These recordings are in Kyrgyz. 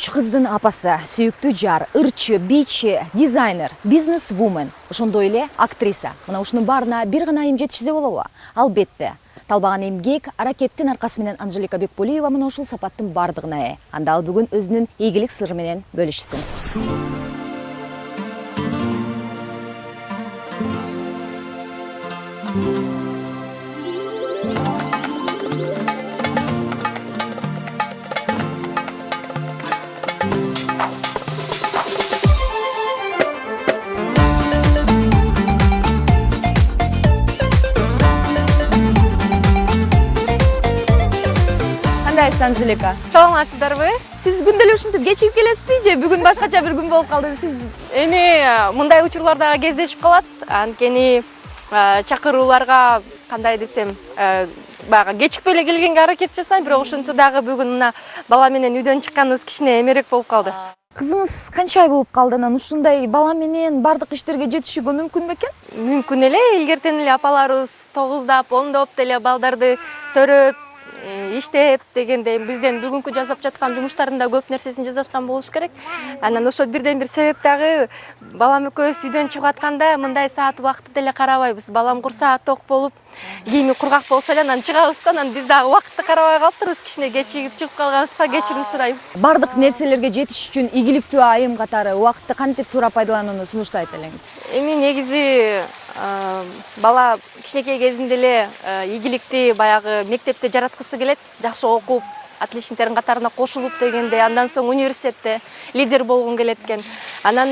3 кыздын апасы, сүйүктүү жар, ырчы, бийчи, дизайнер, бизнес-вумен, ошондой эле актриса. Мына ушунун баарына бир гана айым жетишсе болобу? Албетте. Талбаган эмгек, аракеттин аркасы менен Анжелика Бекболиева мына ушул сапаттын бардыгына ээ. Анда ал бүгүн өзүнүн ийгилик сыры менен бөлүшсүн. Анжелика. Саламатсыздарбы? Сиз күндө эле ушинтип кечигип келесизби же бүгүн башкача бир күн болуп калды сиз? Эми мындай учурларда кездешип калат. Анткени чакырууларга кандай десем, баягы кечикпей эле келгенге аракет жасайм, бирок ошентсе дагы бүгүн мына бала менен үйдөн чыкканыбыз кичине эмерээк болуп калды. Кызыңыз канча ай болуп калды? Анан ушундай бала менен бардык иштерге жетишүүгө мүмкүн бекен? Мүмкүн эле, илгертен эле апаларыбыз 9-дап, 10-доп деле балдарды төрөп, иштеп дегендей бизден бүгүнкү жасап жаткан жумуштардын да көп нерсесин жасашкан болуш керек. Анан ошо бирден бир себеп дагы балам экөөбүз үйдөн чыгып атканда мындай саат убакытты деле карабайбыз. Балам курсаа ток болуп, кийими кургак болсо эле анан чыгабыз да, анан биз дагы убакытты карабай калыптырбыз. Кичине кечигип чыгып калганыбызга кечирим сурайм. Бардык нерселерге жетиш үчүн ийгиликтүү айым катары убакытты кантип туура пайдаланууну сунуштайт элеңиз? Эми негизи бала кичинекей кезинде эле ийгиликти баягы мектепте жараткысы келет, жакшы окуп, отличниктердин катарына кошулуп дегендей, андан соң университетте лидер болгон келет экен. Анан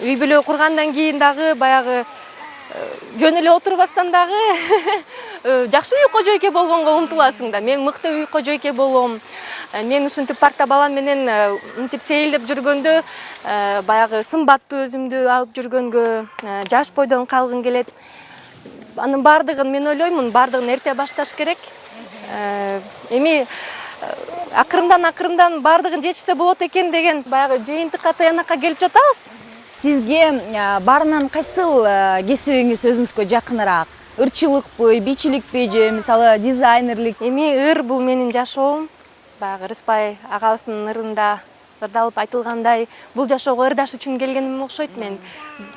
үй бүлө кургандан кийин дагы баягы жөн эле отурбастан дагы жакшы үй кожойке болгонго умтуласың да. Мен мыкты үй кожойке болом. Мен ушинтип паркта балам менен мынтип сейилдеп жүргөндө баягы сымбаттуу өзүмдү алып жүргөнгө, жаш бойдон калгым келет. Анын бардыгын мен ойлоймун, бардыгын эрте башташ керек. Эми акырындан бардыгын жетишсе болот экен деген баягы жыйынтыкка таянакка келип жатабыз. Сизге баарынан кайсыл кесибиңиз өзүңүзгө жакыныраак? Ырчылыкпы, бийчиликпи же мисалы дизайнерлик? Эми ыр бул менин жашоом. Баягы Рыспай агабыздын ырында ырдалып айтылгандай, бул жашоого ырдаш үчүн келгеним окшойт. Мен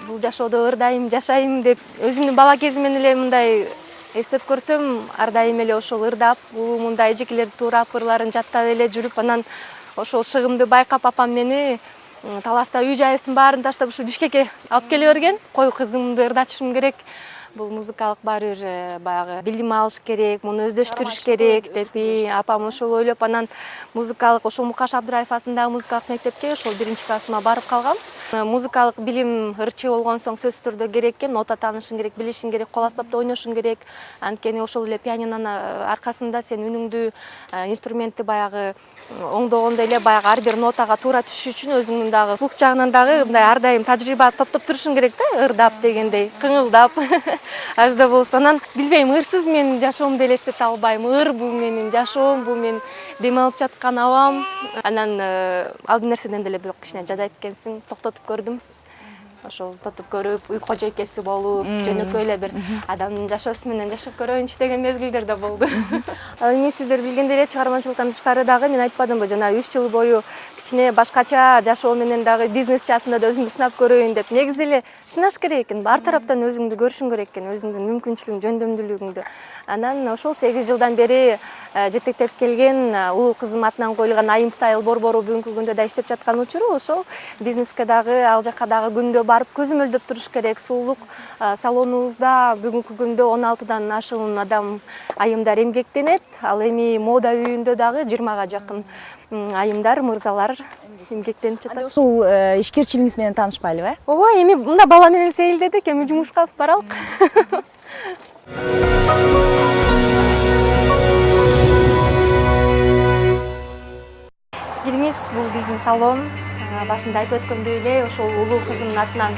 бул жашоодо ырдайм, жашайм деп өзүмдүн бала кезимден эле мындай эстеп көрсөм, ар дайым эле ошол ырдап, мындай эжекелерди туурап, ырларын жаттап эле жүрүп, анан ошол шыгымды байкап апам мени таласта үй жайыбыздын баарын таштап ушу Бишкекке алып келе берген. Кой кызымды ырдатышым керек. Бул музыкалык баары бир баягы билим алыш керек, муну өздөштүрүш керек деп апам ошол ойлоп, анан музыкалык ошол Мукаш Абдыраев атындагы музыкалык мектепке ошол 1-классыма барып калгам. Музыкалык билим ырчы болгон соң сөзсүз түрдө керек экен, нота таанышың керек, билишиң керек, кол аспапта ойношуң керек. Анткени ошол эле пианинонун аркасында сен үнүңдү, инструментти баягы оңдогондо эле баягы ар бир нотага туура түшүш үчүн өзүңдүн дагы слух жагынан дагы мындай ар дайым тажрыйба топтоп турушуң керек да, ырдап дегендей, кыңылдап. Аз да болсо, анан билбейм, ырсыз менин жашоомду элестете албайм. Ыр бул менин жашоом, бул мен дем алып жаткан абам. Анан алдын нерседен деле бирок кичине жадайт экенсиң, токтотуп көрдүм. Ошол тотуп көрүп, үй кожойкеси болуп, жөнөкөй эле бир адамдын жашоосу менен жашап көрөйүнчү деген мезгилдер да болду. Ал эми сиздер билгендей эле чыгармачылыктан тышкары дагы мен айтпадымбы, жана 3 жыл бою кичине башкача жашоо менен дагы бизнес жаатында да өзүмдү сынап көрөйүн деп. Негизи эле сынаш керек экен, ар тараптан өзүңдү көрүшүң керек экен, өзүңдүн мүмкүнчүлүгүң, жөндөмдүүлүгүңдү. Анан ошол 8 жылдан бери жетектеп келген улуу кызым атынан коюлган Айым Стайл борбору бүгүнкү күндө да иштеп жаткан учуру ошол бизнеске дагы, ал жака дагы күндө барып көзөмөлдөп туруш керек. Сулуулук салонубузда бүгүнкү күндө 16дан ашуун адам айымдар эмгектенет. Ал эми мода үйүндө дагы 20га жакын айымдар, мырзалар эмгектенип жатат. Ушул ишкерчилигиңиз менен таанышпайлыбы? Ооба, эми мында бала менен сейилдедик, эми жумушка алып баралык. Кириңиз, бул биздин салон. Башында айтып өткөндөй эле ошол улуу кызымдын атынан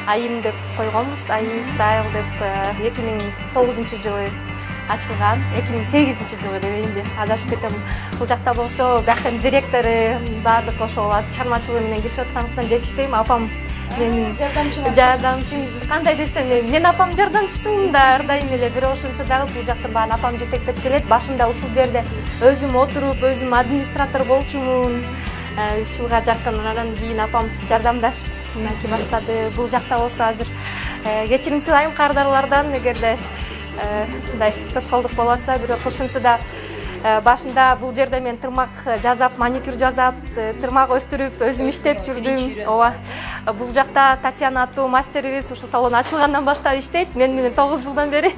Айым деп койгонбуз. Айым Стайл деп 2009-жылы ачылган. 2008-жылы дегенде адашып кетем. Бул жакта болсо бияктын директору баардык ошол чармачылыгы менен киришип аткандыктан жетишпейм. Апам менин жардамчым. Кандай десем, мен апам жардамчысымын да ар дайым эле. Бирок ошентсе дагы бул жактын баарын апам жетектеп келет. Башында ушул жерде өзүм отуруп, өзүм администратор болчумун. 3 жылга жакын. Анан кийин апам жардамдашып мынакей баштады. Бул жакта болсо азыр кечирим сурайм кардарлардан, эгерде мындай тоскоолдук болуп атса, бирок ушунусу да башында бул жерде мен тырмак жасап, маникюр жасап, тырмак өстүрүп, өзүм иштеп жүрдүм. Ооба. Бул жакта Татьяна аттуу мастерибиз ушу салон ачылгандан баштап иштейт. Мен менен 9 жылдан бери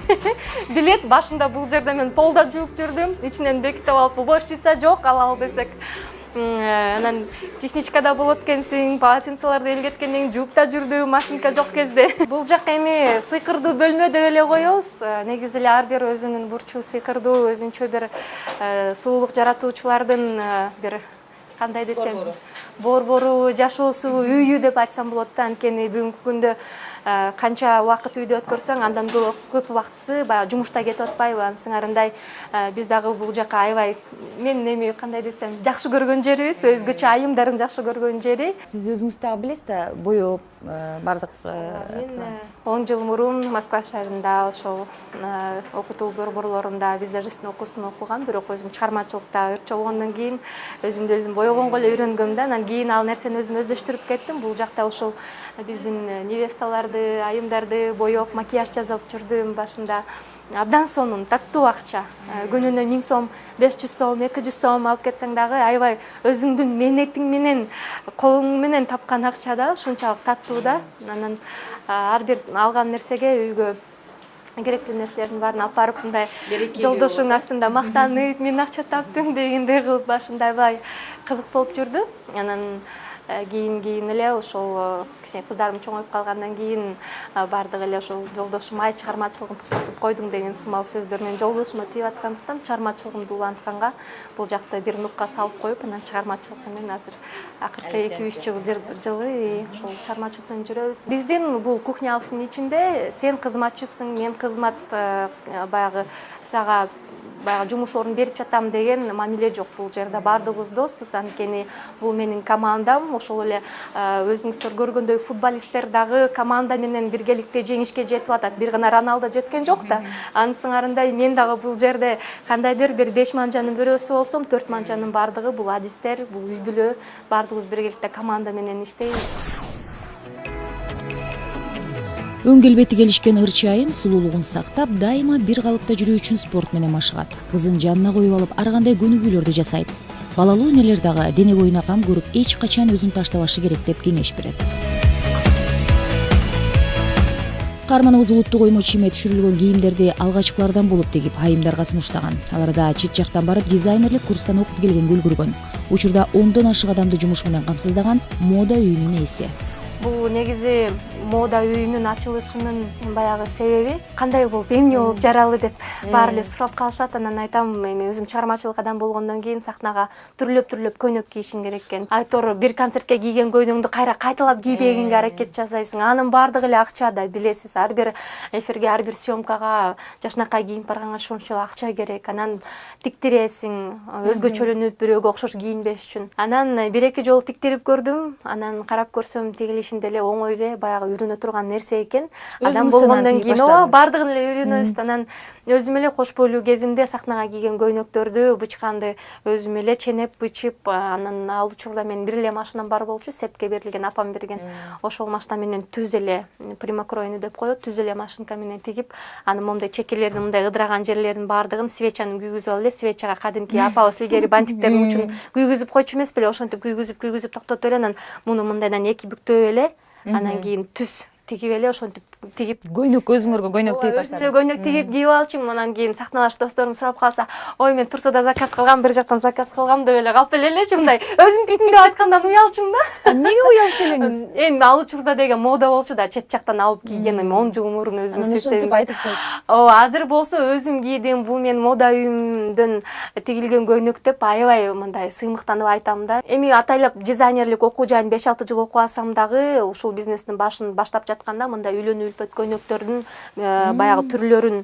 билет. Башында бул жерде мен полда жууп жүрдүм. Ичинен бекитип алып, уборщица жок, ал десек. Анан техничкада болот экенсиң, полотенцелерди элгеткенден кийин жууп да жүрдүм, машинка жок кезде. Бул жак эми сыйкырдуу бөлмө деп эле коебуз. Негизи эле ар бир өзүнүн бурчу, сыйкырдуу, өзүнчө бир сулуулук жаратуучулардын бир кандай десем, борбору, жашоосу, үйү деп айтсам болот да. Анткени бүгүнкү күндө канча убакыт үйдө өткөрсөң, андан көп убактысы баягы жумушта кетип атпайбы? Анысыңарындай биз дагы бул жака аябай, мен эми кандай десем, жакшы көргөн жерибиз, өзгөчө айымдардын жакшы көргөн жери. Сиз өзүңүз дагы билесиз да, боеп бардык. Мен 10 жыл мурун Москва шаарында ошол окутуу борборлорунда визажисттин окуусун окугам, бирок өзүм чыгармачылыкта ырчы болгондон кийин өзүмдү өзүм боегонго эле үйрөнгөм да. Анан кийин ал нерсени өзүм өздөштүрүп кеттим. Бул жакта ошол биздин невесталарды, айымдарды боеп, макияж жасап жүрдүм башында. Абдан сонун, таттуу акча. Күнүнө 1000 сом, 500 сом, 200 сом алып кетсең дагы аябай өзүңдүн мээнетиң менен, колуң менен тапкан акча да, ушунчалык таттуу да. Анан ар бир алган нерсеге үйгө керектүү нерселердин баарын алып барып, мындай жолдошуң астында мактанып, мен акча таптым дегендей кылып башында аябай кызык болуп жүрдү. Анан кийин эле ошол кичине кыздарым чоңоюп калгандан кийин бардык эле ошол жолдошум ай чыгармачылыгын токтотуп койдуң деген сымал сөздөр менен жолдошума тийип аткандыктан чыгармачылыгымды улантканга бул жакта бир нукка салып коюп, анан чыгармачылык менен азыр акыркы 2-3 жылы ошол чыгармачылык менен жүрөбүз. Биздин бул кухнялыктын ичинде сен кызматчысың, мен кызмат баягы сага жумуш орун берип жатам деген мамиле жок. Бул жерде бардыгыбыз доспуз. Анткени бул менин командам, ошол эле өзүңүздөр көргөндөй футболисттер дагы команда менен биргеликте жеңишке жетип атат. Бир гана Роналдо жеткен жок да. Анысыңарындай мен дагы бул жерде кандайдыр бир 5 манжанын бирөөсү болсом, 4 манжанын бардыгы бул адистер, бул үй бүлө, бардыгыбыз биргеликте команда менен иштейбиз. Өң келбети келишкен ырчы айым сулуулугун сактап, дайыма бир калыпта жүрүү үчүн спорт менен машыгат. Кызын жанына коюп алып, ар кандай көнүгүүлөрдү жасайт. Балалуу энелер дагы дене боюна кам көрүп, эч качан өзүн таштабашы керек деп кеңеш берет. Каарманыбыз улуттук оймо чийме түшүрүлгөн кийимдерди алгачкылардан болуп тигип, айымдарга сунуштаган. Аларда чет жактан барып дизайнерлик курстан окуп келгенге үлгүргөн. Учурда 10дон ашык адамды жумуш менен камсыздаган мода үйүнүн ээси. Бул негизи мода үйүнүн ачылышынын баягы себеби кандай болуп, эмне болуп жаралы деп баары эле сурап калышат. Анан айтам, эми өзүм чыгармачылык адам болгондон кийин сахнага түрүлөп көйнөк кийишиң керек экен. Айтор бир концертке кийген көйнөңдү кайра кайталап кийбегенге аракет жасайсың. Анын баардыгы эле акча да, билесиз. Ар бир эфирге, ар бир съемкага, жашнакай кийип барганга ошончо акча керек. Анан тиктиресиң, өзгөчөлөнүп бирөөгө окшош кийинбеш үчүн. Анан 1-2 жолу тиктирип көрдүм. Анан карап көрсөм тигилишинде эле оңой эле баягы үйрөнө турган нерсе экен. Адам болгондон кийин баардыгын эле үйрөнөбүз. Анан өзүм эле кош бойлуу кезимде сахнага кийген көйнөктөрдү, бычканды өзүм эле ченеп, бычып, анан ал учурда мен бир эле машинам бар болчу, сепке берилген, апам берген. Ошол машина менен түз эле примакройну деп коет, түз эле машинка менен тигип, анын момундай чекелерин, мындай ыдыраган жерлерин баардыгын свечаны күйгүзүп алып эле, свечага кадимки апабыз илгери бантиктердин учун күйгүзүп койчу эмес беле, ошентип күйгүзүп токтотуп эле, анан муну мындайдан 2 бүктөп эле, анан кийин түз тигип эле ошентип тигип Көйнөк өзүңөргө көйнөк тигип баштадым. Өзүмө көйнөк тигип кийип алчумун. Анан кийин сахналаш досторум сурап калса, ой мен Турсуда заказ кылгам, бир жактан заказ кылгам деп эле калып элечи, мындай өзүмдүн тилимде айткандан уялчумун да. Эмнеге уялчу элеңиз? Эми ал учурда деген мода болчу да, чет жактан алып кийген, 10 жыл мурун өзүм иштейбиз. Ооба, азыр болсо өзүм кийдим, бул мен мода үйүмдөн тигилген көйнөк деп аябай мындай сыймыктанып айтам да. Эми атайлап дизайнерлик окуу жайын 5-6 жыл окуп алсам дагы, ушул бизнестин башын баштап жатканда мындай үйлөнүү үлпөт көйнөктөрдүн баягы түрлөрүн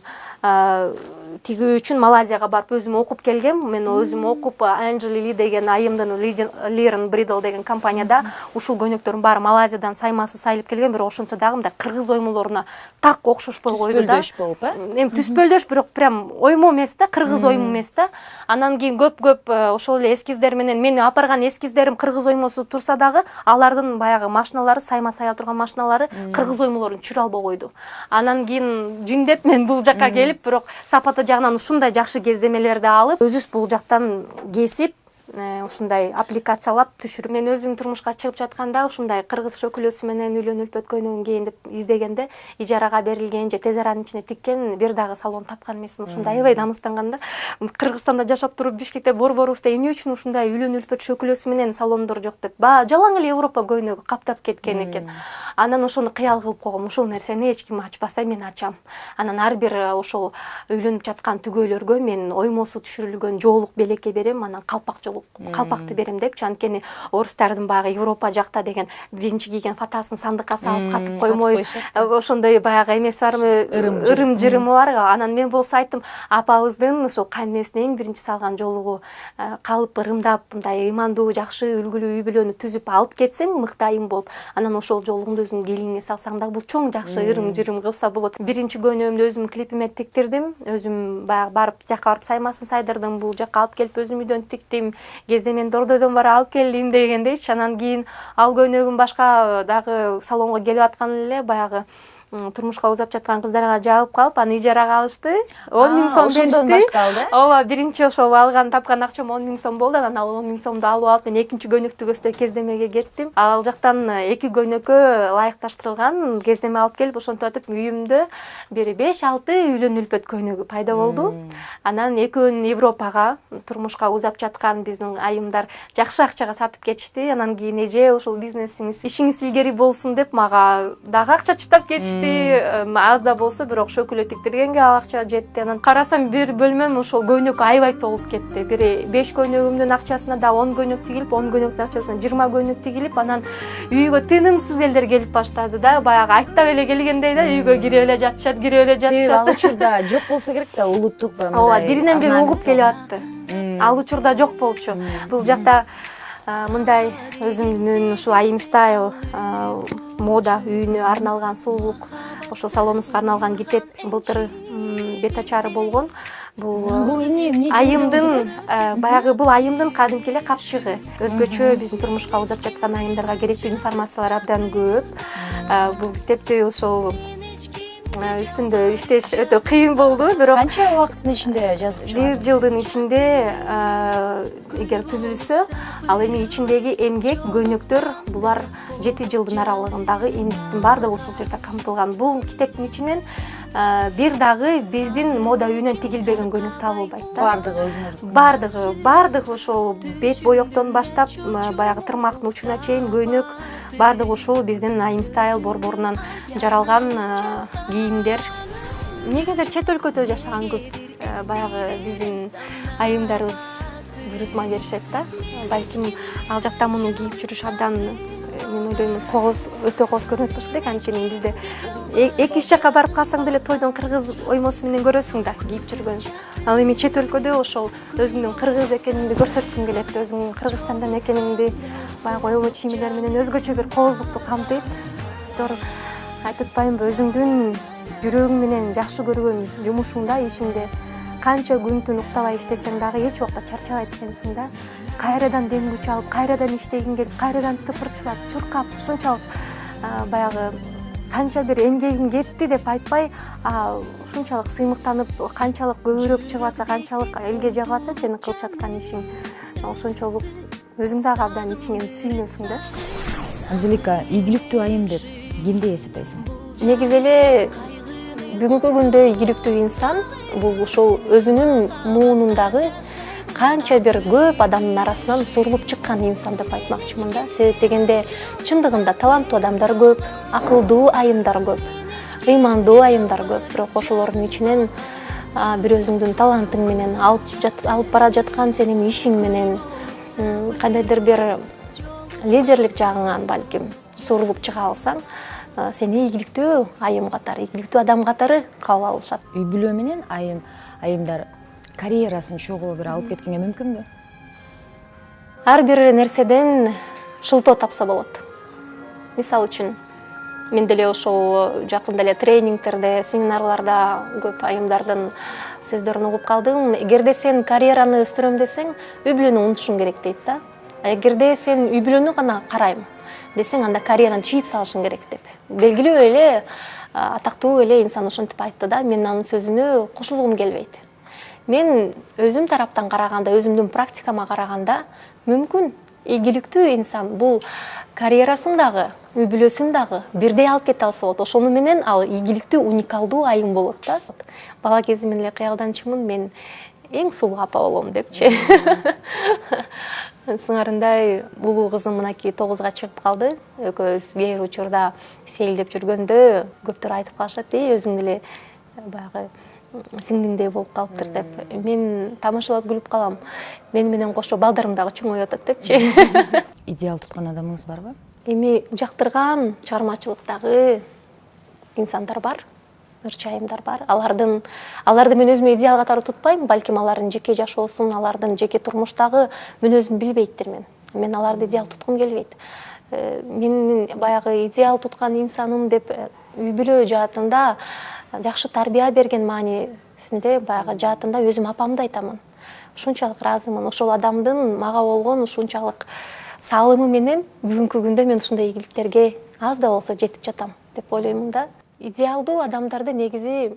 тигүү үчүн Малайзияга барып өзүм окуп келгем. Мен өзүм окуп Angel Ли деген айымдын Learn Bridal деген компанияда ушул көйнөктөрдүн баары Малайзиядан саймасы сайылып келген, бирок ошончо дагы мындай кыргыз оймолоруна так окшошпой койду да. Түспөлдөш болуп, Эми түспөлдөш, бирок прям оймо эмес да, кыргыз оймо эмес да. Анан кийин көп ошол эле эскиздер менен мени алып барган эскиздерим кыргыз оймосу турса дагы, алардын баягы машиналары, сайма сая турган машиналары кыргыз оймолорун түшүрө албай койду. Анан кийин жиндеп мен бул жакка келип, бирок сапаты жагынан ушундай жакшы кездемелерди алып, өзүбүз бул жактан кесип, ушундай аппликациялап түшүрүп, мен өзүм турмушка чыгып жатканда ушундай кыргыз шөкүлөсү менен үйлөнүп өткөнөн кийин деп издегенде ижарага берилген же тез аранын ичине тиккен бир дагы салон тапкан эмесмин. Ушундай аябай намыстанганда, Кыргызстанда жашап туруп Бишкекте борборубузда эмне үчүн ушундай үйлөнүп шөкүлөсү менен салондор жок деп, жалаң эле Европа көйнөгү каптап кеткен экен. Анан ошону кыял кылып койгом, ушул нерсени эч ким ачпаса мен ачам. Анан ар бир ошол үйлөнүп жаткан түгөйлөргө мен оймосу түшүрүлгөн жоолук белекке берем, анан калпакты берем депчи. Анткени орустардын баягы Европа жакта деген биринчи кийген фатасын сандыкка салып катып коймой, ошондой баягы эмеси барбы, ырым-жырымы бар. Анан мен болсо айттым, апабыздын ошол кайнесинин эң биринчи салган жоолугу калып ырымдап, мындай ыймандуу, жакшы үлгүлүү үй бүлөнү түзүп алып кетсең, мыкты айым болуп, анан ошол жоолугунду өзүң келиниңе салсаң да, бул чоң жакшы ырым-жырым кылса болот. Биринчи көйнөгүмдү өзүм клипиме тиктирдим, өзүм баягы барып жакка барып саймасын сайдырдым, бул жакка алып келип өзүм үйдөн тиктим, кездемени Дордойдон бара алып келдим дегендейчи. Анан кийин ал көйнөгүм башка дагы салонго келип аткан эле баягы турмушка узап жаткан кыздарга жабып калып, аны ижарага алышты. 10.000 сом беришти. Ооба, биринчи ошол алган тапкан акчам 10.000 сом болду. Анан ал 10.000 сомду алып алып мен экинчи көйнөктү көздөй кездемеге кеттим. Ал жактан эки көйнөккө ылайыкташтырылган кездеме алып келип, ошентип атып үйүмдө бир 5-6 үйлөнүү үлпөт көйнөгү пайда болду. Анан экөөнүн Европага турмушка узап жаткан биздин айымдар жакшы акчага сатып кетишти. Анан кийин эже ушул бизнесиңиз, ишиңиз илгери болсун деп мага дагы акча чыштап кетишти. Аз да болсо, бирок шөкүлө тиктиргенге ал акча жетти. Анан карасам бир бөлмөм ошол көйнөк аябай толуп кетти. Бир 5 көйнөгүмдүн акчасына да 10 көйнөк тигилип, 10 көйнөктүн акчасына 20 көйнөк тигилип, анан үйгө тынымсыз элдер келип баштады да, баягы айттап эле келгендей да, үйгө кирип эле жатышат, кирип эле жатышат. Ал учурда жок болсо керек да, улуттук мындай. Ооба, биринен бири угуп келип атты. Ал учурда жок болчу. Бул жакта мындай өзүмдүн ушул айым стайл мода үйүнө арналган сулуулук, ошол салонубузга арналган китеп былтыр бет ачары болгон. Бул эмне айымдын баягы бул айымдын кадимки эле капчыгы. Өзгөчө биздин турмушка узап жаткан айымдарга керектүү информациялар абдан көп. Бул китепти ошол үстүндө иштеш өтө кыйын болду, бирок канча убакыттын ичинде жазып чыгардыңыз? 1 жылдын ичинде эгер түзүлсө, ал эми ичиндеги эмгек, көйнөктөр булар 7 жылдын аралыгындагы эмгектин баардыгы ушул жерде камтылган. Бул китептин ичинен бир дагы биздин мода үйүнөн тигилбеген көйнөк табылбайт да. Бардыгы өзүңөрдүн. Бардыгы ошол бет боектон баштап баягы тырмактын учуна чейин көйнөк бардыгы ошол биздин айым стайл борборунан жаралган кийимдер. Негедир чет өлкөдө жашаган көп баягы биздин айымдарыбыз буйрутма беришет да. Балким ал жакта муну кийип жүрүш абдан, мен ойлойм, өтө кооз көрүнөт болуш керек. Анткени бизде 2-3 жакка барып калсаң деле тойдон кыргыз оймосу менен көрөсүң да кийип жүргөн. Ал эми чет өлкөдө ошол өзүңдүн кыргыз экениңди көрсөткүң келет, өзүң Кыргызстандан экениңди баягы оймо чийимдер менен өзгөчө бир кооздукту камтыйт. Айтып атпаймынбы, өзүңдүн жүрөгүң менен жакшы көргөн жумушуңда, ишиңде канча күн-түн уктабай иштесең дагы эч убакта чарчабайт экенсиң да. Кайрадан дем күч алып, кайрадан иштегиң келип, кайрадан тыпырчылап, чуркап, ушунчалык баягы канча бир эмгегим кетти деп айтпай, ушунчалык сыймыктанып, канчалык көбүрөөк чыгып атса, канчалык элге жагып атса, сенин кылып жаткан ишиң ошончолук өзүң дагы абдан ичиңен сүйүнөсүң да. Анжелика, ийгиликтүү айым деп кимди эсептейсиң? Негизи эле бүгүнкү күндө ийгиликтүү инсан бул ошол өзүнүн муунундагы канча бир көп адамдын арасынан сурулуп чыккан инсан деп айтмакчымын да. Себеп дегенде чындыгында таланттуу адамдар көп, акылдуу айымдар көп, ыймандуу айымдар көп, бирок ошолордун ичинен бир өзүңдүн талантың менен алып бара жаткан сенин ишиң менен кандайдыр бир лидерлик жагыңан балким сурулуп чыга алсаң, сени ийгиликтүү айым катары, ийгиликтүү адам катары кабыл алышат. Үй бүлө менен айымдар карьерасын чогуу бир алып кеткенге мүмкүнбү? Ар бир нерседен шылтоо тапса болот. Мисалы үчүн мен деле ошол жакында эле тренингтерде, семинарларда көп айымдардын сөздөрүн угуп калдым. Эгерде сен карьераны өстүрөм десең, үй бүлөнү унутушуң керек дейт да. Эгерде сен үй бүлөнү гана карайм десең, анда карьераны чийип салышың керек деп. Белгилүү эле атактуу эле инсан ошентип айтты да, мен анын сөзүнө кошулгум келбейт. Мен өзүм тараптан караганда, өзүмдүн практикама караганда, мүмкүн ийгиликтүү инсан бул карьерасын дагы, үй бүлөсүн дагы бирдей алып кете алса болот. Ошону менен ал ийгиликтүү, уникалдуу айым болот да. Бала кезимден эле кыялданчумун, мен эң сулуу апа болом депчи. Сыңарындай улуу кызым мынакей 9-га чыгып калды. Экөөбүз кээ бир учурда сейилдеп жүргөндө көптөр айтып калышат, өзүң деле баягы сиңдиңдей болуп калыптыр деп. Мен тамашалап күлүп калам. Мени менен кошо балдарым дагы чоңоюп атат депчи. Идеал туткан адамыңыз барбы? Эми жактырган чыгармачылыктагы инсандар бар, ырчы айымдар бар. Аларды мен өзүмө идеал катары тутпайм, балким алардын жеке жашоосун, алардын жеке турмуштагы мүнөзүн билбейттирмин. Мен аларды идеал туткум келбейт. Менин баягы идеал туткан инсаным деп үй бүлө жаатында жакшы тарбия берген маанисинде баягы жаатында өзүм апамды айтамын. Ушунчалык ыраазымын. Ошол адамдын мага болгон ушунчалык салымы менен бүгүнкү күндө мен ушундай ийгиликтерге аз да болсо жетип жатам деп ойлоймун да. Идеалдуу адамдарды негизи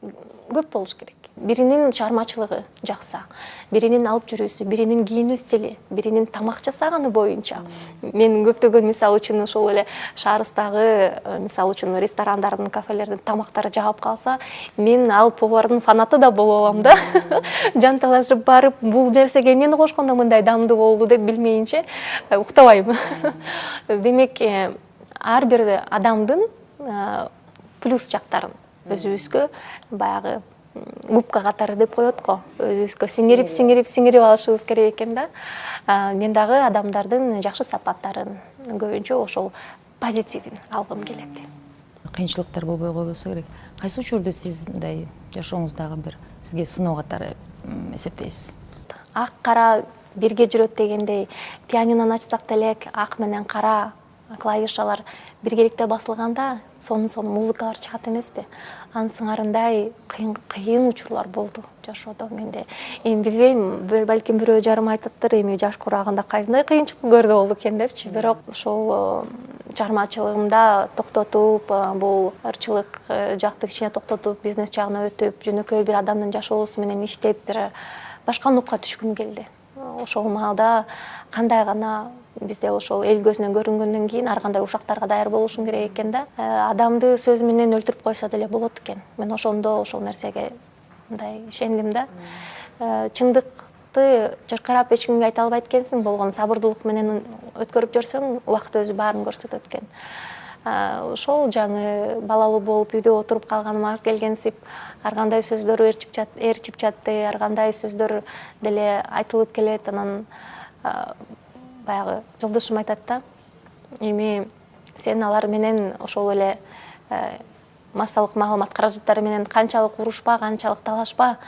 көп болуш керек. Биринин чыгармачылыгы жакса, биринин алып жүрүүсү, биринин кийинүү стили, биринин тамак жасаганы боюнча. Мен көптөгөн мисалы үчүн ошол эле шаарыбыздагы мисалы үчүн ресторандардын, кафелердин тамактары жагып калса, мен ал повардын фанаты да боло алам да. Жанталашып барып, бул нерсеге эмнени кошкондо мындай даамдуу болду деп билмейинче уктабайм. Демек, ар бир адамдын плюс жактарын өзүбүзгө баягы губка катары деп коет го. Өзүбүзгө сиңирип алышыбыз керек экен да. Мен дагы адамдардын жакшы сапаттарын, көбүнчө ошол позитивин алгым келет. Кыйынчылыктар болбой койбосо керек. Кайсы учурду сиз мындай жашооңуздагы бир сизге сыноо катары эсептейсиз? Ак кара бирге жүрөт дегендей, пианинону ачсак делек, ак менен кара клавишалар биргеликте басылганда, сонун музыкалар чыгат эмеспи? Анын сыңарындай кыйын учурлар болду жашоодо менде. Эми билбейм, балким бирөө жарым айтыптыр, эми жаш курагында кайсындай кыйынчылык көрдү болду экен депчи. Бирок ошол чыгармачылыгымда токтотуп, бул ырчылык жакты кичине токтотуп, бизнес жагына өтүп, жөнөкөй бир адамдын жашоосу менен иштеп, бир башка нукка түшкүм келди. Ошол маалда кандай гана бизде ошол эл көзүнөн көрүнгөндөн кийин ар кандай ушактарга даяр болушуң керек экен да. Адамды сөз менен өлтүрүп койсо деле болот экен. Мен ошондо ошол нерсеге мындай ишендим да. Чындыкты жыркырап эч кимге айта албайт экенсиң, болгон сабырдуулук менен өткөрүп жүрсөң, убакыт өзү баарын көрсөтөт экен. Ошол жаңы балалуу болуп үйдө отуруп калганыма аз келгенсип, ар кандай сөздөр ээрчип жатты, ар кандай сөздөр деле айтылып келет. Анан баягы жолдошум айтат да, эми сен алар менен ошол эле массалык маалымат каражаттары менен канчалык урушпа, канчалык талашпа,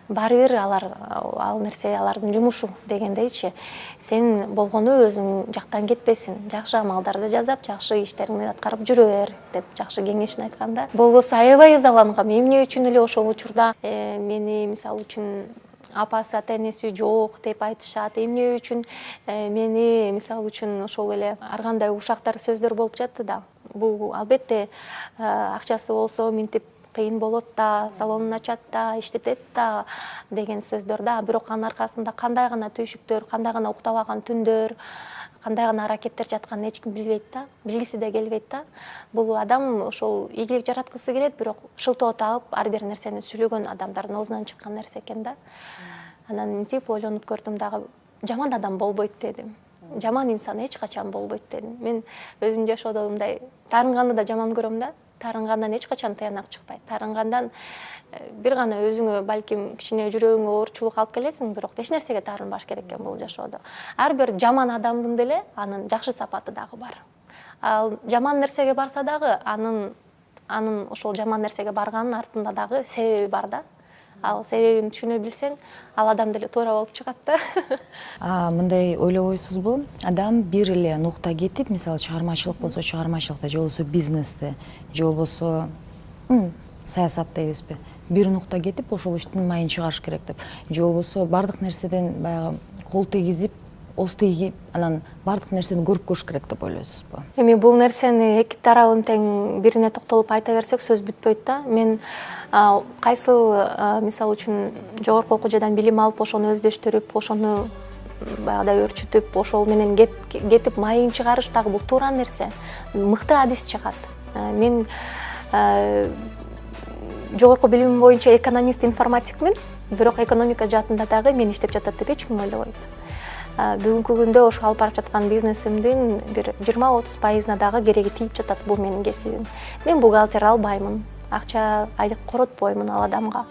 баары бир ал нерсе алардын жумушу дегендейчи. Сен болгону өзүң жактан кетпесин, жакшы амалдарды жасап, жакшы иштериңди аткарып жүрө бер деп жакшы кеңешин айтканда. Болбосо аябай ызалангам. Эмне үчүн эле ошол учурда мени мисалы үчүн апасы, ата-энеси жок деп айтышат. Эмне үчүн мени мисалы үчүн ошол эле ар кандай ушактар сөздөр болуп жатты да. Бул албетте акчасы болсо минтип кыйын болот да, салонун ачат да, иштетет да деген сөздөр да. Бирок анын аркасында кандай гана түйшүктөр, кандай гана уктабаган түндөр, кандай гана аракеттер жатканын эч ким билбейт да, билгиси да келбейт да. Бул адам ошол ийгилик жараткысы келет, бирок шылтоо таап ар бир нерсени сүйлөгөн адамдардын оозунан чыккан нерсе экен да. Анан мынтип ойлонуп көрдүм дагы, жаман адам болбойт дедим. Жаман инсан эч качан болбойт дедим. Мен өзүм жашоодо мындай таарынганды да жаман көрөм да. Таарынгандан эч качан таянак чыкпайт. Таарынгандан бир гана өзүңө балким кичине жүрөгүңө оорчулук алып келесиң, бирок эч нерсеге таарынбаш керек экен бул жашоодо. Ар бир жаман адамдын деле анын жакшы сапаты дагы бар. Ал жаман нерсеге барса дагы анын ошол жаман нерсеге барганын артында дагы себеби бар да. Ал себебин түшүнө билсең, ал адам деле туура болуп чыгат да. Мындай ойлобойсузбу? Адам бир эле нукта кетип, мисалы чыгармачылык болсо чыгармачылыкта, же болбосо бизнесте, же болбосо саясат дейбизби? Бир нукта кетип, ошол иштин майын чыгарыш керек деп. Же болбосо бардык нерседен баягы кол тегизип, оз тегип, анан бардык нерсени көрүп көш керек деп ойлойсузбу? Эми бул нерсени эки тарабын тең бирине токтолуп айта берсек сөз бүтпөйт да. Мен кайсыл мисалы үчүн жогорку окуу жайдан билим алып, ошону өздөштүрүп, ошону баягыдай өрчүтүп, ошол менен кетип майын чыгарыш дагы бул туура нерсе. Мыкты адис чыгат. Мен жогорку билимим боюнча экономист, информатикмин, бирок экономика жаатында дагы мен иштеп жатат деп эч ким ойлобойт. Бүгүнкү күндө ошо алып барып жаткан бизнесимдин бир 20-30% дагы кереги тийип жатат, бул менин кесибим. Мен бухгалтер албаймын, акча айлык коротпоймун ал адамга.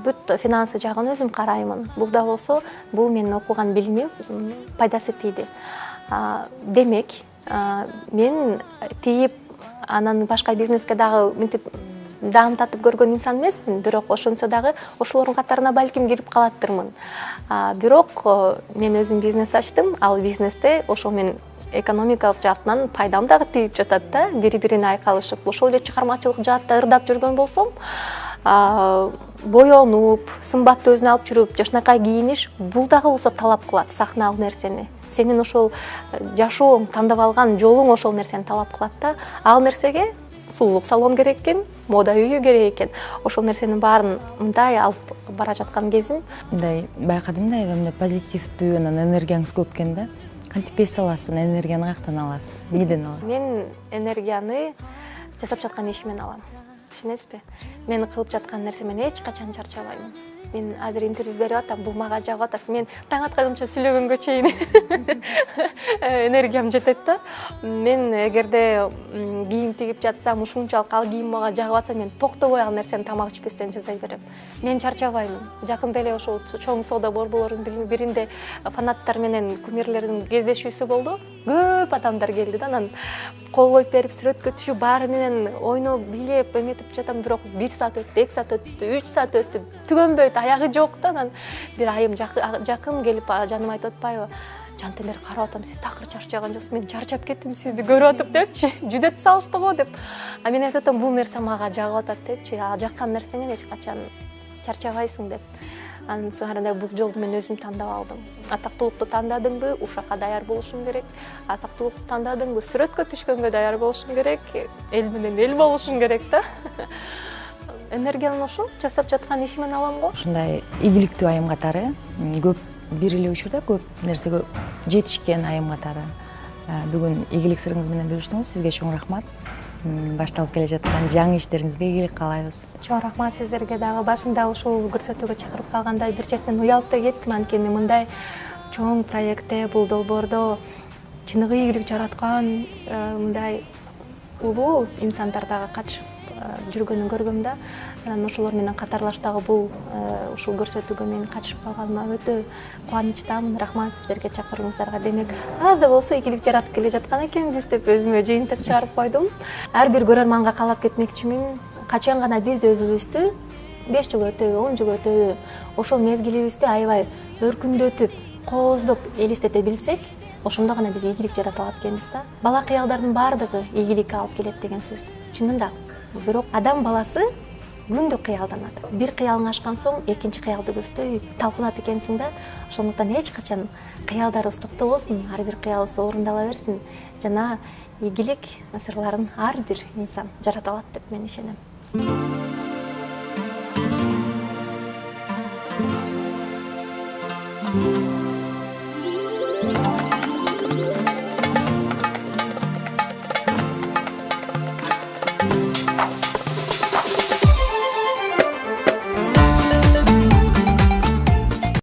Бүт финансы жагын өзүм караймын. Бул да болсо, бул менин окуган билимим пайдасы тийди. Демек, мен тийип анан башка бизнеске дагы мынтип даамдатып көргөн инсан эмесмин, бирок ошончо дагы ошолордун катарына балким кирип калаттырмын. Бирок мен өзүм бизнес ачтым, ал бизнесте ошол мен экономикалык жактан пайдам дагы тийип жатат да, бири-бирине айкалышып. Ошол эле чыгармачылык жаатта ырдап жүргөн болсом, боёнуп, сымбаттуу өзүнө алып жүрүп, жакшынакай кийиниш, бул дагы болсо талап кылат сахналык нерсени. Сенин ошол жашооң, тандап алган жолуң ошол нерсени талап кылат да. Ал нерсеге сулуулук салон керек экен, мода үйү керек экен. Ошол нерсенин баарын мындай алып бара жаткан кезим. Мындай байкадым да, эмне позитивдүү, анан энергияңыз көп экен да. Кантип эс аласың, энергияны каяктан аласыз? Эмнеден аласыз? Мен энергияны жасап жаткан ишимен алам. Түшүнөсүзбү? Мен кылып жаткан нерсемен эч качан чарчабайм. Мен азыр интервью берип атам, бул мага жагып атат. Мен таң атканча сүйлөгөнгө чейин энергиям жетет да. Мен эгерде кийим тигип жатсам, ушунчалык ал кийим мага жагып атса, мен токтобой ал нерсени тамак ичпестен жасай берем. Мен чарчабаймын. Жакында эле ошол чоң соода борборлорунун биринде фанаттар менен кумирлердин кездешүүсү болду. Көп адамдар келди да, анан кол коюп берип, сүрөткө түшүп, баары менен ойноп, бийлеп, эметип жатам, бирок 1 саат өттү, 2 саат өттү, 3 саат өттү, түгөнбөйт, аягы жок да. Анан бир айым жакын келип жаныма айтып атпайбы? Жантемир, карап атам, сиз такыр чарчаган жоксуз, мен чарчап кеттим сизди көрүп атып депчи, жүдөп салышты го деп. Мен айтып атам, бул нерсе мага жагып атат депчи, жаккан нерсеңен эч качан чарчабайсың деп. Анын соңунда бул жолду мен өзүм тандап алдым. Атактуулукту тандадыңбы, ушакка даяр болушуң керек. Атактуулукту тандадыңбы, сүрөткө түшкөнгө даяр болушуң керек. Эл менен эл болушуң керек да. Энергияны ошо жасап жаткан ишимен алам го. Ушундай ийгиликтүү айым катары көп бир эле учурда көп нерсеге жетишкен айым катары. Бүгүн ийгилик сырыңыз менен бөлүштүңүз. Сизге чоң рахмат. Башталып келе жаткан жаңы иштериңизге ийгилик каалайбыз. Чоң рахмат сиздерге дагы. Башында ушул көрсөтүүгө чакырып калгандай бир четинен уялып да кеттим, анткени мындай чоң проектте, бул долбоордо чыныгы ийгилик жараткан мындай улуу инсандар дагы катышып жүргөнүн көргөм да. Анан ошолор менен катарлаштагы бул ушул көрсөтүүгө мен катышып калганыма өтө кубанычтамын. Рахмат сиздерге чакырууңуздарга. Демек, аз да болсо ийгилик жаратып келе жаткан экенбиз деп өзүмө жыйынтык чыгарып койдум. Ар бир көрөрманга каалап кетмекчимин. Качан гана биз өзүбүздү 5 жыл өтөбү, 10 жыл өтөбү, ошол мезгилибизди аябай өркүндөтүп, кооздоп элестете билсек, ошондо гана биз ийгилик жарата алат экенбиз да. Бала кыялдардын баардыгы ийгиликке алып келет деген сөз. Чынында. Бирок адам баласы күндө кыялданат. Бир кыялың ашкан соң, экинчи кыялды көздөй талпынат экенсиң да. Ошондуктан эч качан кыялдарыбыз токтобосун, ар бир кыялыбыз орундала берсин. Жана ийгилик сырларын ар бир инсан жарата алат деп мен ишенем.